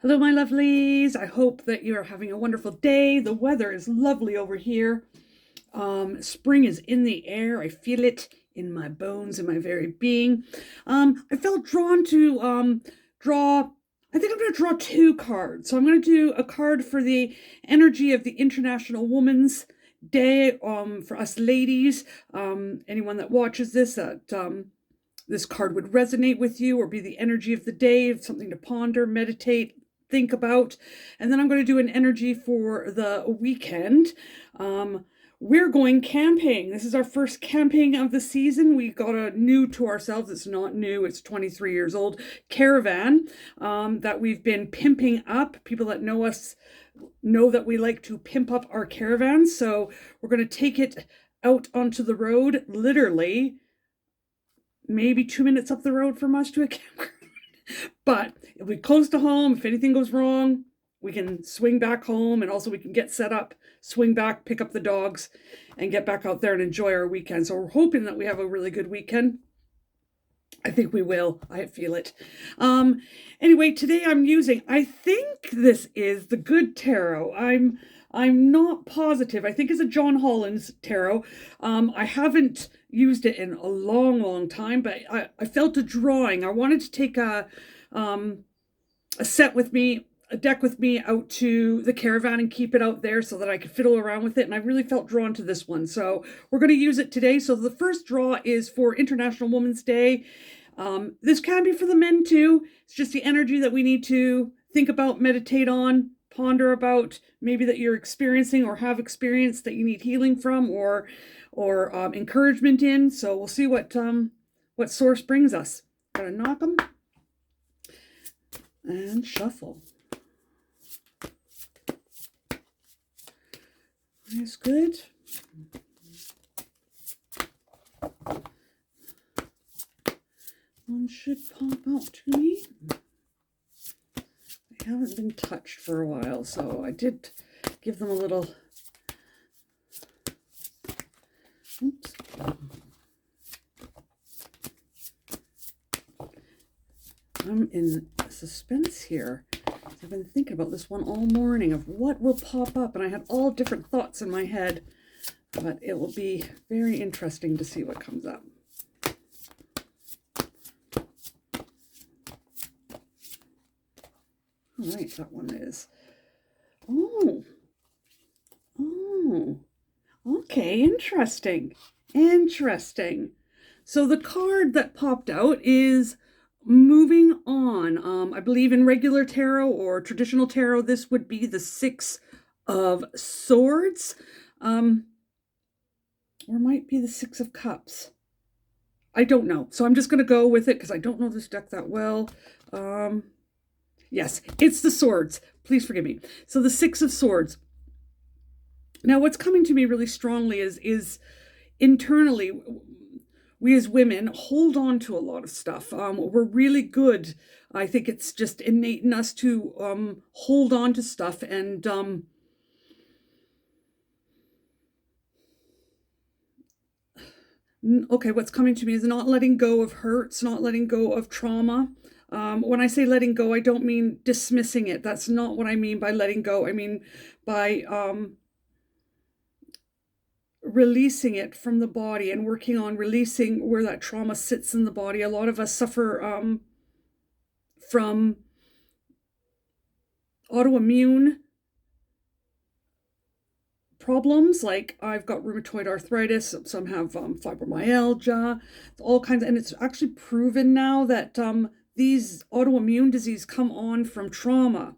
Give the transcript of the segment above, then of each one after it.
Hello, my lovelies. I hope that you're having a wonderful day. The weather is lovely over here. Spring is in the air. I feel it in my bones, in my very being. I felt drawn to draw. I think I'm going to draw two cards. So I'm going to do a card for the energy of the International Women's Day for us ladies. Anyone that watches this, this card would resonate with you or be the energy of the day, something to ponder, meditate, think about. And then I'm going to do an energy for the weekend. We're going camping. This is our first camping of the season. We got a new to ourselves. It's not new. It's 23 years old caravan that we've been pimping up. People that know us know that we like to pimp up our caravans. So we're going to take it out onto the road, literally maybe 2 minutes up the road from us to a campground. But it'll be close to home. If anything goes wrong, we can swing back home, and also we can get set up, swing back, pick up the dogs, and get back out there and enjoy our weekend. So we're hoping that we have a really good weekend. I think we will. I feel it. Anyway, today I'm using, I think this is the Good Tarot. I'm not positive. I think it's a John Holland's tarot. I haven't used it in a long time, but I felt a drawing. I wanted to take a set with me, a deck with me out to the caravan and keep it out there so that I could fiddle around with it. And I really felt drawn to this one. So we're going to use it today. So the first draw is for International Women's Day. This can be for the men too. It's just the energy that we need to think about, meditate on, ponder about, maybe that you're experiencing or have experienced that you need healing from or encouragement in. So we'll see what source brings us. Gotta knock them and shuffle. That's good. One should pop out to me. They haven't been touched for a while, so I did give them a little. Oops. I'm in suspense here. I've been thinking about this one all morning of what will pop up, and I had all different thoughts in my head, but it will be very interesting to see what comes up. All right, that one is. Oh, okay, interesting. So the card that popped out is moving on. I believe in regular tarot or traditional tarot, this would be the Six of Swords, or might be the Six of Cups. I don't know. So I'm just going to go with it because I don't know this deck that well. Yes, it's the Swords. Please forgive me. So the Six of Swords. Now, what's coming to me really strongly is internally, we as women hold on to a lot of stuff. We're really good. I think it's just innate in us to hold on to stuff. And okay, what's coming to me is not letting go of hurts, not letting go of trauma. When I say letting go, I don't mean dismissing it. That's not what I mean by letting go. I mean by releasing it from the body and working on releasing where that trauma sits in the body. A lot of us suffer from autoimmune problems, like I've got rheumatoid arthritis, some have fibromyalgia, all kinds, and it's actually proven now that these autoimmune diseases come on from trauma.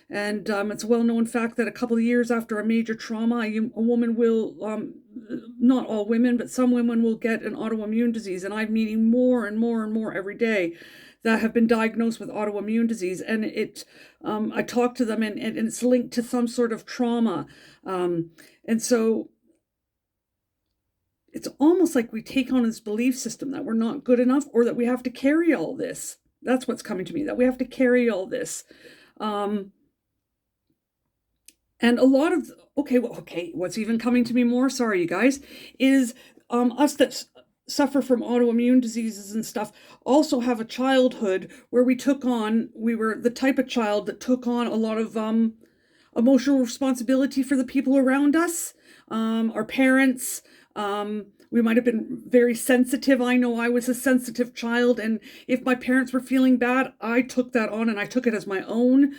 And it's a well-known fact that a couple of years after a major trauma, a woman will, not all women, but some women will get an autoimmune disease. And I'm meeting more and more every day that have been diagnosed with autoimmune disease. And I talk to them and it's linked to some sort of trauma. And so it's almost like we take on this belief system that we're not good enough or that we have to carry all this. That's what's coming to me, that we have to carry all this. And a lot of, okay, what's even coming to me more, sorry you guys, is us that suffer from autoimmune diseases and stuff also have a childhood where we were the type of child that took on a lot of emotional responsibility for the people around us, our parents. We might have been very sensitive. I know I was a sensitive child, and if my parents were feeling bad, I took that on and I took it as my own.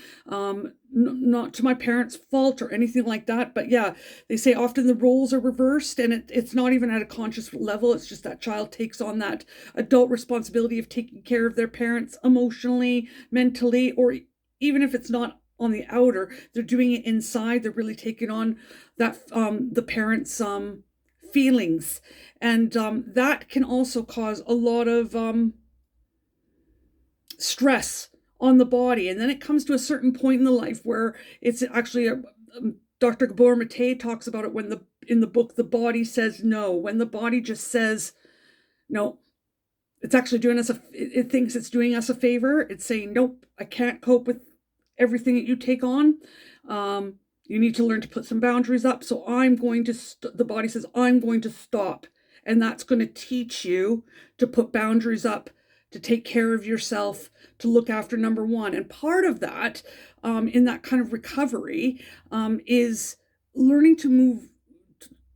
Not to my parents' fault or anything like that, but yeah, they say often the roles are reversed, and it's not even at a conscious level. It's just that child takes on that adult responsibility of taking care of their parents emotionally, mentally, or even if it's not on the outer, they're doing it inside. They're really taking on that the parents' feelings, and that can also cause a lot of stress on the body. And then it comes to a certain point in the life where it's actually Dr. Gabor Mate talks about it when in the book The Body Says No, when the body just says no. It's actually doing us it thinks it's doing us a favor. It's saying, nope, I can't cope with everything that you take on. You need to learn to put some boundaries up. So the body says, I'm going to stop. And that's going to teach you to put boundaries up, to take care of yourself, to look after number one. And part of that, in that kind of recovery, is learning to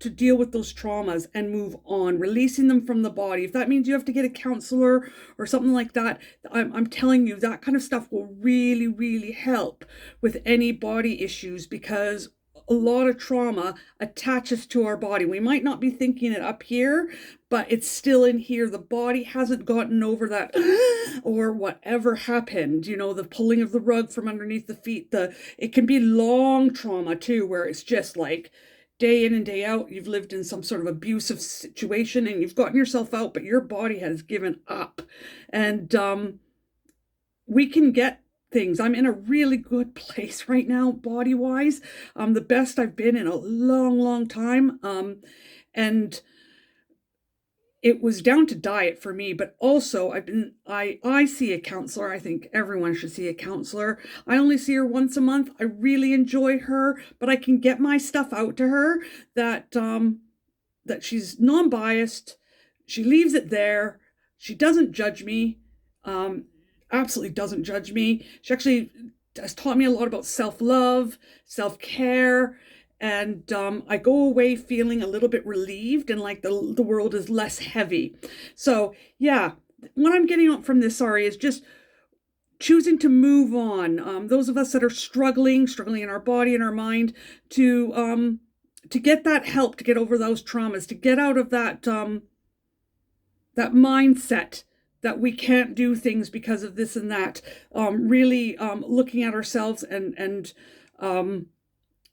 deal with those traumas and move on, releasing them from the body. If that means you have to get a counselor or something like that, I'm telling you, that kind of stuff will really, really help with any body issues, because a lot of trauma attaches to our body. We might not be thinking it up here, but it's still in here. The body hasn't gotten over that or whatever happened, the pulling of the rug from underneath the feet. It can be long trauma too, where it's just like day in and day out, you've lived in some sort of abusive situation and you've gotten yourself out, but your body has given up. And we can get things. I'm in a really good place right now, body-wise. The best I've been in a long, long time. And it was down to diet for me, but also I see a counselor. I think everyone should see a counselor. I only see her once a month. I really enjoy her, but I can get my stuff out to her that that she's non-biased. She leaves it there. She doesn't judge me. Absolutely doesn't judge me. She actually has taught me a lot about self-love, self-care. And I go away feeling a little bit relieved and like the world is less heavy. So yeah, what I'm getting out from this, Ari, is just choosing to move on. Those of us that are struggling in our body and our mind, to get that help, to get over those traumas, to get out of that that mindset that we can't do things because of this and that. Really looking at ourselves and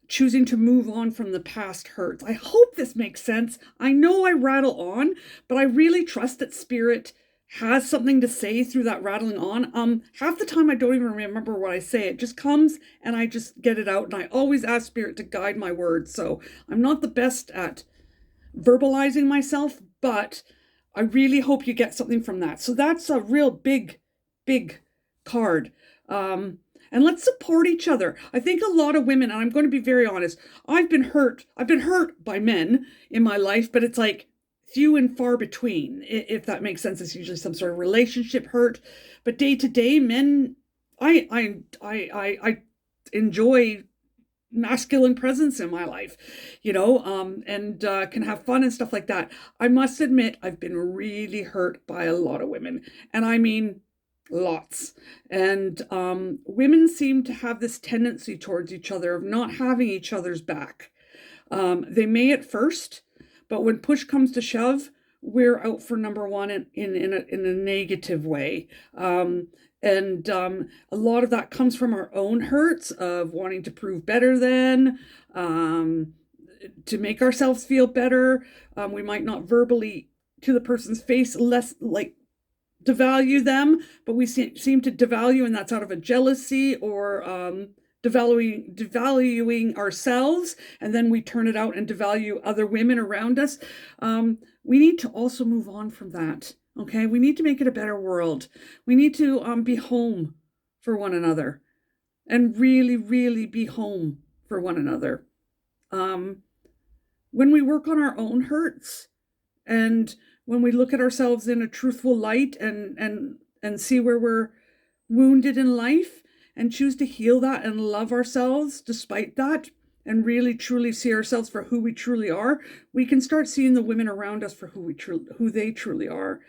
choosing to move on from the past hurts. I hope this makes sense. I know I rattle on, but I really trust that Spirit has something to say through that rattling on. Half the time I don't even remember what I say. It just comes and I just get it out, and I always ask Spirit to guide my words. So I'm not the best at verbalizing myself, but I really hope you get something from that. So that's a real big, big card. And let's support each other. I think a lot of women, and I'm going to be very honest, I've been hurt by men in my life, but it's like few and far between, if that makes sense. It's usually some sort of relationship hurt. But day to day, men, I enjoy masculine presence in my life, and can have fun and stuff like that. I must admit, I've been really hurt by a lot of women, and I mean lots. And women seem to have this tendency towards each other of not having each other's back. They may at first, but when push comes to shove, we're out for number one in a negative way. And a lot of that comes from our own hurts of wanting to prove better than, to make ourselves feel better. We might not verbally to the person's face less like devalue them, but we seem to devalue, and that's out of a jealousy or devaluing ourselves, and then we turn it out and devalue other women around us. We need to also move on from that. Okay, we need to make it a better world. We need to be home for one another, and really, really be home for one another. When we work on our own hurts and when we look at ourselves in a truthful light and see where we're wounded in life and choose to heal that and love ourselves despite that and really truly see ourselves for who we truly are, we can start seeing the women around us for who they truly are.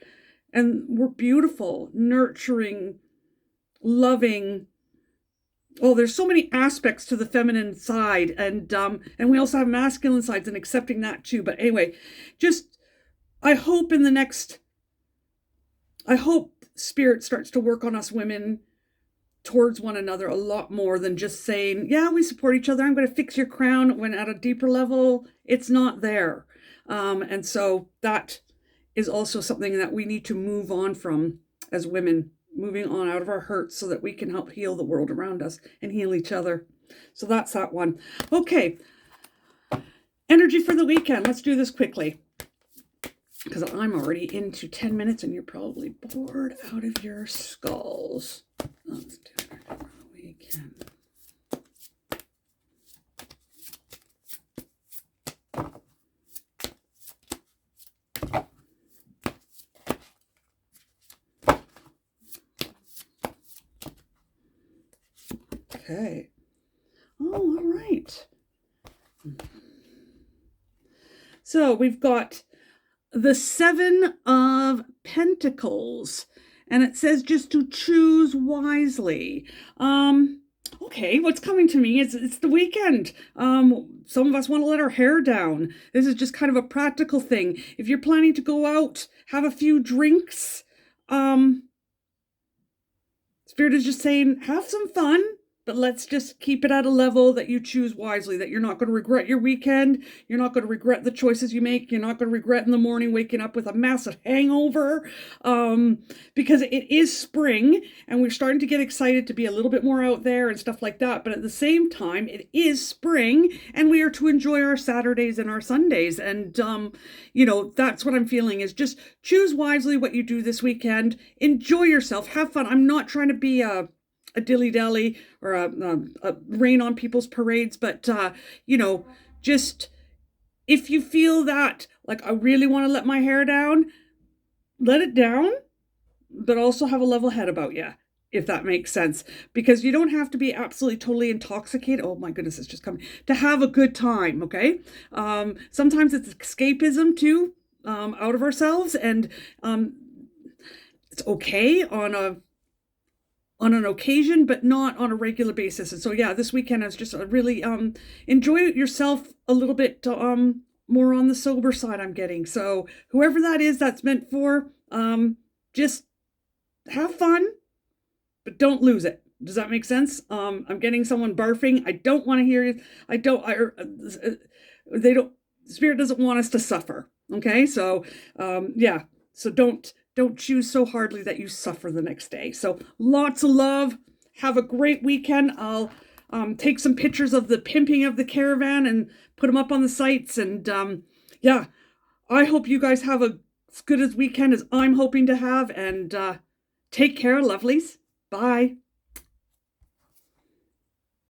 And we're beautiful, nurturing, loving. Oh, there's so many aspects to the feminine side, and we also have masculine sides and accepting that too. But anyway, just I hope Spirit starts to work on us women towards one another a lot more than just saying, yeah, we support each other, I'm going to fix your crown, when at a deeper level, it's not there. And so that is also something that we need to move on from as women, moving on out of our hurts so that we can help heal the world around us and heal each other. So that's that one. Okay. Energy for the weekend. Let's do this quickly, because I'm already into 10 minutes and you're probably bored out of your skulls. Let's do it for the weekend. Okay. Oh, all right. So we've got the 7 of Pentacles, and it says just to choose wisely. Okay, what's coming to me is it's the weekend. Some of us want to let our hair down. This is just kind of a practical thing. If you're planning to go out, have a few drinks, Spirit is just saying, have some fun, but let's just keep it at a level that you choose wisely, that you're not going to regret your weekend. You're not going to regret the choices you make. You're not going to regret in the morning waking up with a massive hangover, because it is spring and we're starting to get excited to be a little bit more out there and stuff like that. But at the same time, it is spring and we are to enjoy our Saturdays and our Sundays. And, that's what I'm feeling, is just choose wisely what you do this weekend. Enjoy yourself. Have fun. I'm not trying to be a dilly-dally or a rain on people's parades, but just if you feel that, like, I really want to let my hair down, let it down, but also have a level head about you, if that makes sense, because you don't have to be absolutely totally intoxicated. Oh my goodness, it's just coming, to have a good time. Okay. Sometimes it's escapism too, out of ourselves, and it's okay on an occasion, but not on a regular basis. And so, yeah, this weekend is just a really, enjoy yourself a little bit, more on the sober side, I'm getting. So whoever that is that's meant for, just have fun, but don't lose it. Does that make sense? I'm getting someone barfing. I don't want to hear it. Spirit doesn't want us to suffer. Okay. So, yeah. So don't choose so hardly that you suffer the next day. So lots of love. Have a great weekend. I'll take some pictures of the pimping of the caravan and put them up on the sites. And yeah, I hope you guys have as good a weekend as I'm hoping to have. And take care, lovelies. Bye.